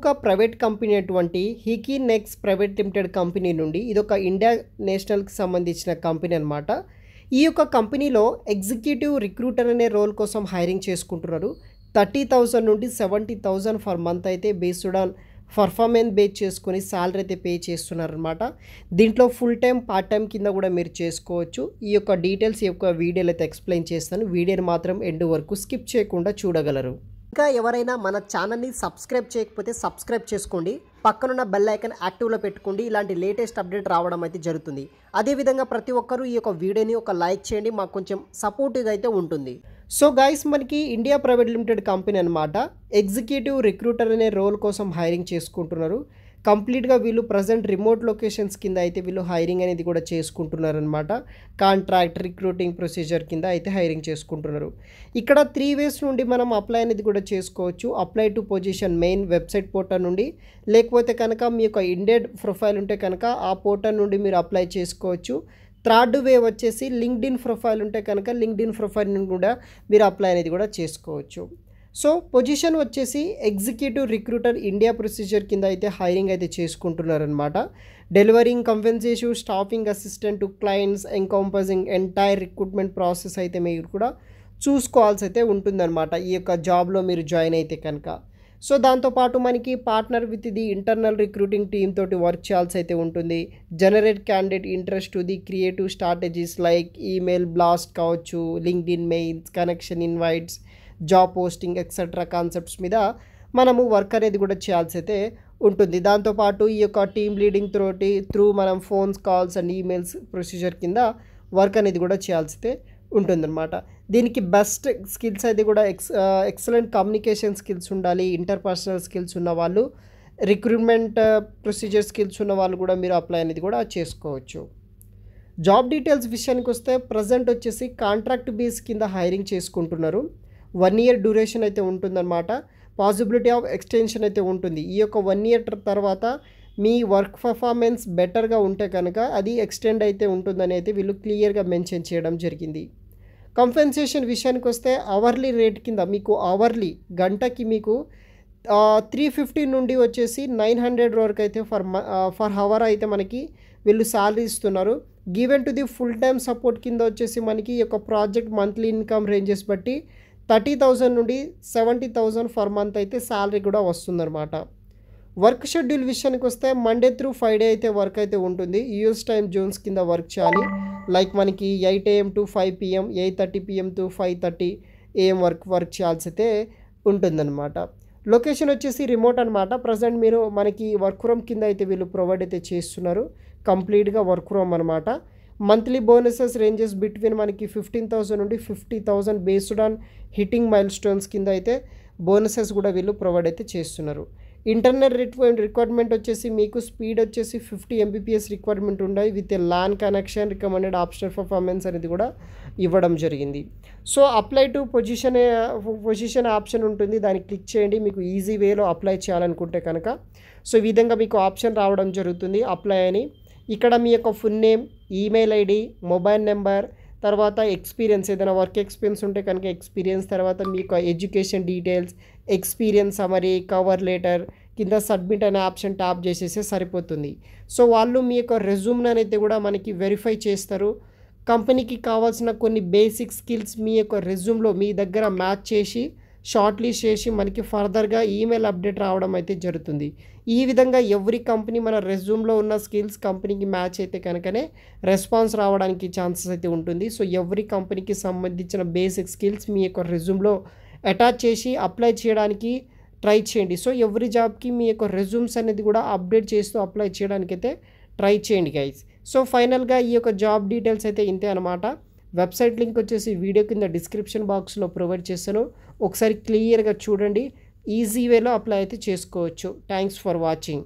ఒక private company అటువంటి hickey next private limited company నుండి ఇదొక ఇండియా నేషనల్కి సంబంధించిన కంపెనీ అనమాట. ఈ యొక్క కంపెనీలో ఎగ్జిక్యూటివ్ రిక్రూటర్ అనే రోల్ కోసం హైరింగ్ చేసుకుంటున్నారు. 30,000 నుండి 70,000 ఫర్ మంత్ అయితే బేస్డ్ ఆన్ పర్ఫార్మెన్స్ బేస్ చేసుకొని శాలరీ అయితే పే చేస్తున్నారనమాట. దీంట్లో ఫుల్ టైం పార్ట్ టైం కింద కూడా మీరు చేసుకోవచ్చు. ఈ యొక్క డీటెయిల్స్ ఈ యొక్క వీడియోలో అయితే ఎక్స్ప్లెయిన్ చేస్తాను. వీడియోని మాత్రం ఎండ్ వరకు స్కిప్ చేయకుండా చూడగలరు. ఇంకా ఎవరైనా మన ఛానల్ని సబ్స్క్రైబ్ చేయకపోతే సబ్స్క్రైబ్ చేసుకోండి. పక్కనున్న బెల్ ఐకాన్ యాక్టివ్లో పెట్టుకోండి. ఇలాంటి లేటెస్ట్ అప్డేట్ రావడం అయితే జరుగుతుంది. అదేవిధంగా ప్రతి ఒక్కరూ ఈ యొక్క వీడియోని ఒక లైక్ చేయండి, మాకు కొంచెం సపోర్టివ్ అయితే ఉంటుంది. సో గైస్, మనకి ఇండియా ప్రైవేట్ లిమిటెడ్ కంపెనీ అనమాట. ఎగ్జిక్యూటివ్ రిక్రూటర్ అనే రోల్ కోసం హైరింగ్ చేసుకుంటున్నారు. కంప్లీట్గా వీళ్ళు ప్రజెంట్ రిమోట్ లొకేషన్స్ కింద అయితే వీళ్ళు హైరింగ్ అనేది కూడా చేసుకుంటున్నారు అనమాట. కాంట్రాక్ట్ రిక్రూటింగ్ ప్రొసీజర్ కింద అయితే హైరింగ్ చేసుకుంటున్నారు. ఇక్కడ 3 ways నుండి మనం అప్లై అనేది కూడా చేసుకోవచ్చు. Apply to position main website portal నుండి, లేకపోతే కనుక మీ యొక్క ఇండెడ్ ప్రొఫైల్ ఉంటే కనుక ఆ పోర్టల్ నుండి మీరు అప్లై చేసుకోవచ్చు. థర్డ్ వే వచ్చేసి లింక్డ్ఇన్ ప్రొఫైల్ ఉంటే కనుక లింక్డ్ఇన్ ప్రొఫైల్ నుండి కూడా మీరు అప్లై అనేది కూడా చేసుకోవచ్చు. సో పొజిషన్ వచ్చేసి ఎగ్జిక్యూటివ్ రిక్రూటర్ ఇండియా ప్రొసీజర్ కింద అయితే హైరింగ్ అయితే చేసుకుంటున్నారనమాట. Delivering compensation staffing assistant to clients encompassing entire recruitment process అయితే మీరు కూడా చూసుకోవాల్సి అయితే ఉంటుందన్నమాట ఈ యొక్క జాబ్లో మీరు జాయిన్ అయితే కనుక. సో దాంతోపాటు మనకి partner with the internal recruiting team తోటి వర్క్ చేయాల్సి అయితే ఉంటుంది. Generate candidate interest to the creative strategies like email blast కావచ్చు, LinkedIn mails, connection invites, job posting etcetera concepts మీద మనము వర్క్ అనేది కూడా చేయాల్సి అయితే ఉంటుంది. దాంతోపాటు ఈ యొక్క టీమ్ లీడింగ్ త్రూ మనం phones calls and emails procedure కింద వర్క్ అనేది కూడా చేయాల్సి అయితే ఉంటుందన్నమాట. దీనికి బెస్ట్ స్కిల్స్ అయితే కూడా ఎక్సలెంట్ కమ్యూనికేషన్ స్కిల్స్ ఉండాలి. ఇంటర్పర్సనల్ స్కిల్స్ ఉన్న వాళ్ళు, రిక్రూట్మెంట్ ప్రొసీజర్ స్కిల్స్ ఉన్న వాళ్ళు కూడా మీరు అప్లై అనేది కూడా చేసుకోవచ్చు. జాబ్ డీటెయిల్స్ విషయానికి వస్తే ప్రజెంట్ వచ్చేసి కాంట్రాక్ట్ బేస్ కింద హైరింగ్ చేసుకుంటున్నారు. 1 year డ్యూరేషన్ అయితే ఉంటుందన్నమాట. పాసిబిలిటీ ఆఫ్ ఎక్స్టెన్షన్ అయితే ఉంటుంది. ఈ యొక్క 1 year తర్వాత మీ వర్క్ పర్ఫార్మెన్స్ బెటర్గా ఉంటే కనుక అది ఎక్స్టెండ్ అయితే ఉంటుందని అయితే వీళ్ళు క్లియర్గా మెన్షన్ చేయడం జరిగింది. కంపెన్సేషన్ విషయానికి వస్తే అవర్లీ రేట్ కింద మీకు అవర్లీ గంటకి మీకు 350 నుండి వచ్చేసి 900 వరకు అయితే ఫర్ అవర్ అయితే మనకి వీళ్ళు శాలరీ ఇస్తున్నారు. Given to the full time support కింద వచ్చేసి మనకి ఈ యొక్క ప్రాజెక్ట్ మంత్లీ ఇన్కమ్ రేంజెస్ బట్టి 30,000 నుండి 70,000 ఫర్ మంత్ అయితే శాలరీ కూడా వస్తుందన్నమాట. వర్క్ షెడ్యూల్ విషయానికి వస్తే మండే త్రూ ఫ్రైడే అయితే వర్క్ అయితే ఉంటుంది. యూఎస్ టైమ్ జోన్స్ కింద వర్క్ చేయాలి. లైక్ మనకి 8 AM to 5 PM, 8:30 PM to 5:30 AM work చేయాల్సి అయితే ఉంటుందన్నమాట. లొకేషన్ వచ్చేసి రిమోట్ అనమాట. ప్రజెంట్ మీరు మనకి వర్క్ ఫ్రమ్ కింద అయితే వీళ్ళు ప్రొవైడ్ అయితే చేస్తున్నారు. కంప్లీట్గా వర్క్ ఫ్రమ్ అనమాట. మంత్లీ బోనసెస్ రేంజెస్ బిట్వీన్ మనకి 15,000 నుండి 50,000 based on hitting mile stones కింద అయితే బోనసెస్ కూడా వీళ్ళు ప్రొవైడ్ అయితే చేస్తున్నారు. ఇంటర్నల్ రిక్వైర్మెంట్ వచ్చేసి మీకు స్పీడ్ వచ్చేసి 50 Mbps రిక్వైర్మెంట్ ఉన్నాయి. With LAN connection recommended optional performance అనేది కూడా ఇవ్వడం జరిగింది. So apply to position option ఉంటుంది. దాన్ని క్లిక్ చేయండి. మీకు ఈజీ వేలో అప్లై చేయాలనుకుంటే కనుక సో ఈ విధంగా మీకు ఆప్షన్ రావడం జరుగుతుంది అప్లై అని. ఇక్కడ మీ యొక్క full name, email ID, mobile number, తర్వాత ఎక్స్పీరియన్స్ ఏదైనా వర్క్ ఎక్స్పీరియన్స్ ఉంటే కనుక ఎక్స్పీరియన్స్, తర్వాత మీ యొక్క education details, experience summary, cover letter కింద సబ్మిట్ అనే ఆప్షన్ ట్యాప్ చేసేస్తే సరిపోతుంది. సో వాళ్ళు మీ యొక్క రెజ్యూమ్ని అయితే కూడా మనకి వెరిఫై చేస్తారు. కంపెనీకి కావాల్సిన కొన్ని బేసిక్ స్కిల్స్ మీ యొక్క రెజ్యూమ్లో మీ దగ్గర మ్యాచ్ చేసి షార్ట్ లిస్ట్ చేసి మనకి ఫర్దర్గా ఈమెయిల్ అప్డేట్ రావడం అయితే జరుగుతుంది. ఈ విధంగా ఎవ్రీ కంపెనీ మన రెజ్యూమ్లో ఉన్న స్కిల్స్ కంపెనీకి మ్యాచ్ అయితే కనుకనే రెస్పాన్స్ రావడానికి ఛాన్సెస్ అయితే ఉంటుంది. సో ఎవ్రీ కంపెనీకి సంబంధించిన బేసిక్ స్కిల్స్ మీ యొక్క రెజ్యూమ్లో అటాచ్ చేసి అప్లై చేయడానికి ట్రై చేయండి. సో ఎవ్రీ జాబ్కి మీ యొక్క రెజ్యూమ్స్ అనేది కూడా అప్డేట్ చేస్తూ అప్లై చేయడానికి అయితే ట్రై చేయండి గైస్. సో ఫైనల్గా ఈ యొక్క జాబ్ డీటెయిల్స్ అయితే ఇంతే అనమాట. వెబ్సైట్ లింక్ వచ్చేసి వీడియో కింద డిస్క్రిప్షన్ బాక్స్లో ప్రొవైడ్ చేస్తాను. ఒకసారి క్లియర్గా చూడండి. ఈజీ వేలో అప్లై అయితే చేసుకోవచ్చు. Thanks for watching.